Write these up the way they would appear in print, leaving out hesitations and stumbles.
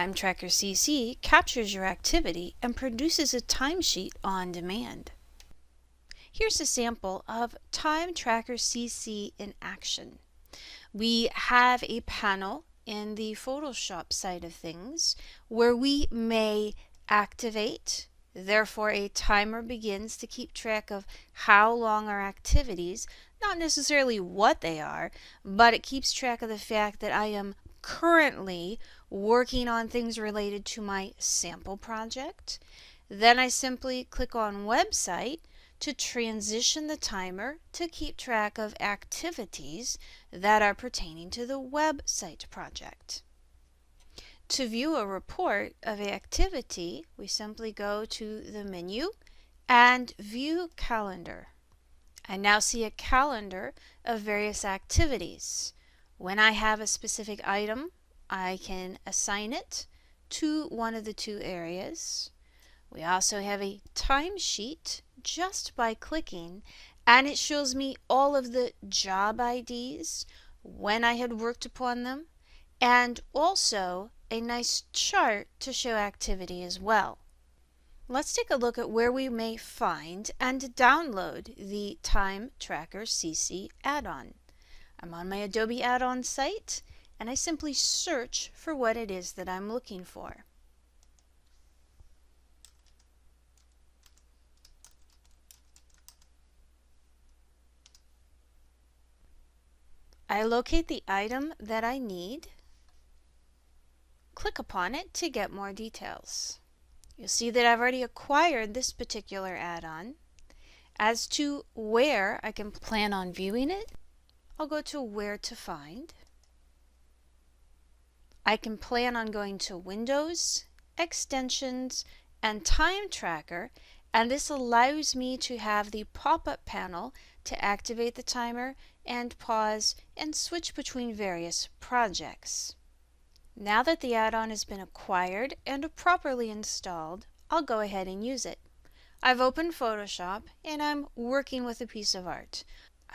TimeTracker CC captures your activity and produces a timesheet on demand. Here's a sample of TimeTracker CC in action. We have a panel in the Photoshop side of things where we may activate. Therefore, a timer begins to keep track of how long our activities, not necessarily what they are, but it keeps track of the fact that I am currently working on things related to my sample project. Then I simply click on Website to transition the timer to keep track of activities that are pertaining to the website project. To view a report of activity, we simply go to the menu and View Calendar. I now see a calendar of various activities. When I have a specific item, I can assign it to one of the two areas. We also have a timesheet just by clicking, and it shows me all of the job IDs, when I had worked upon them, and also a nice chart to show activity as well. Let's take a look at where we may find and download the TimeTracker CC add-on. I'm on my Adobe add-on site, and I simply search for what it is that I'm looking for. I locate the item that I need, click upon it to get more details. You'll see that I've already acquired this particular add-on. As to where I can plan on viewing it, I'll go to Where to Find. I can plan on going to Windows, Extensions, and Time Tracker, and this allows me to have the pop-up panel to activate the timer and pause and switch between various projects. Now that the add-on has been acquired and properly installed, I'll go ahead and use it. I've opened Photoshop and I'm working with a piece of art.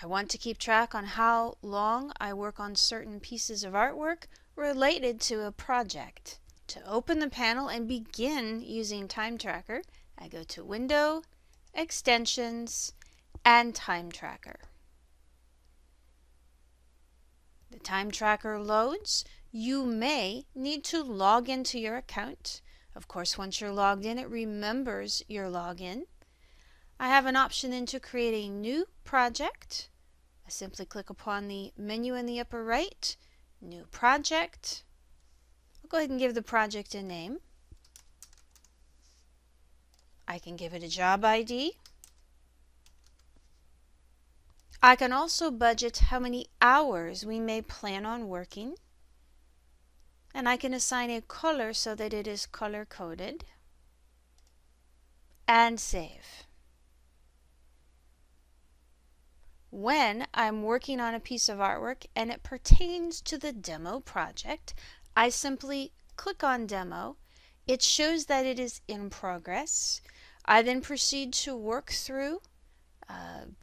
I want to keep track on how long I work on certain pieces of artwork related to a project. To open the panel and begin using Time Tracker, I go to Window, Extensions, and Time Tracker. The Time Tracker loads. You may need to log into your account. Of course, once you're logged in, it remembers your login. I have an option then to create a new project. I simply click upon the menu in the upper right, New Project. I'll go ahead and give the project a name. I can give it a job ID. I can also budget how many hours we may plan on working. And I can assign a color so that it is color-coded. And save. When I'm working on a piece of artwork and it pertains to the demo project, I simply click on Demo. It shows that it is in progress. I then proceed to work through,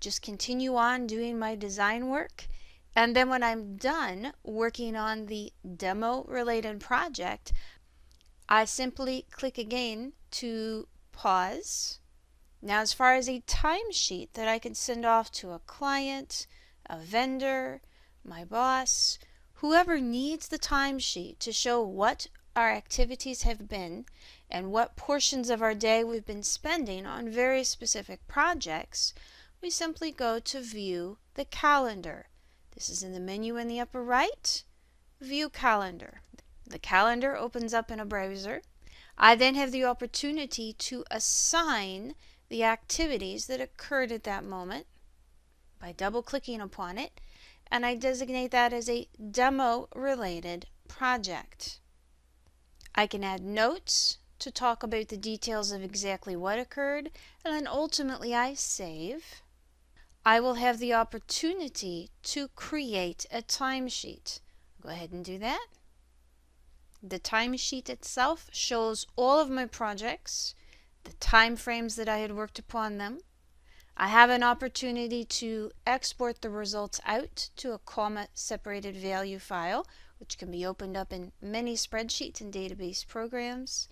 just continue on doing my design work. And then when I'm done working on the demo related project, I simply click again to pause. Now, as far as a timesheet that I can send off to a client, a vendor, my boss, whoever needs the timesheet to show what our activities have been and what portions of our day we've been spending on very specific projects, we simply go to View the Calendar. This is in the menu in the upper right, View Calendar. The calendar opens up in a browser. I then have the opportunity to assign the activities that occurred at that moment by double-clicking upon it, and I designate that as a demo-related project. I can add notes to talk about the details of exactly what occurred, and then ultimately I save. I will have the opportunity to create a timesheet. Go ahead and do that. The timesheet itself shows all of my projects, the time frames that I had worked upon them. I have an opportunity to export the results out to a comma-separated value file which can be opened up in many spreadsheets and database programs.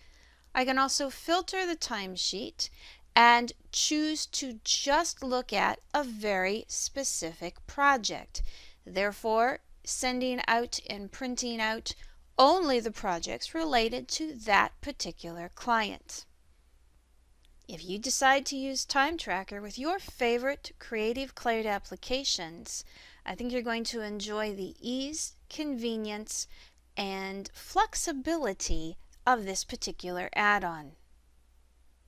I can also filter the timesheet and choose to just look at a very specific project, therefore sending out and printing out only the projects related to that particular client. If you decide to use TimeTracker with your favorite Creative Cloud applications, I think you're going to enjoy the ease, convenience, and flexibility of this particular add-on.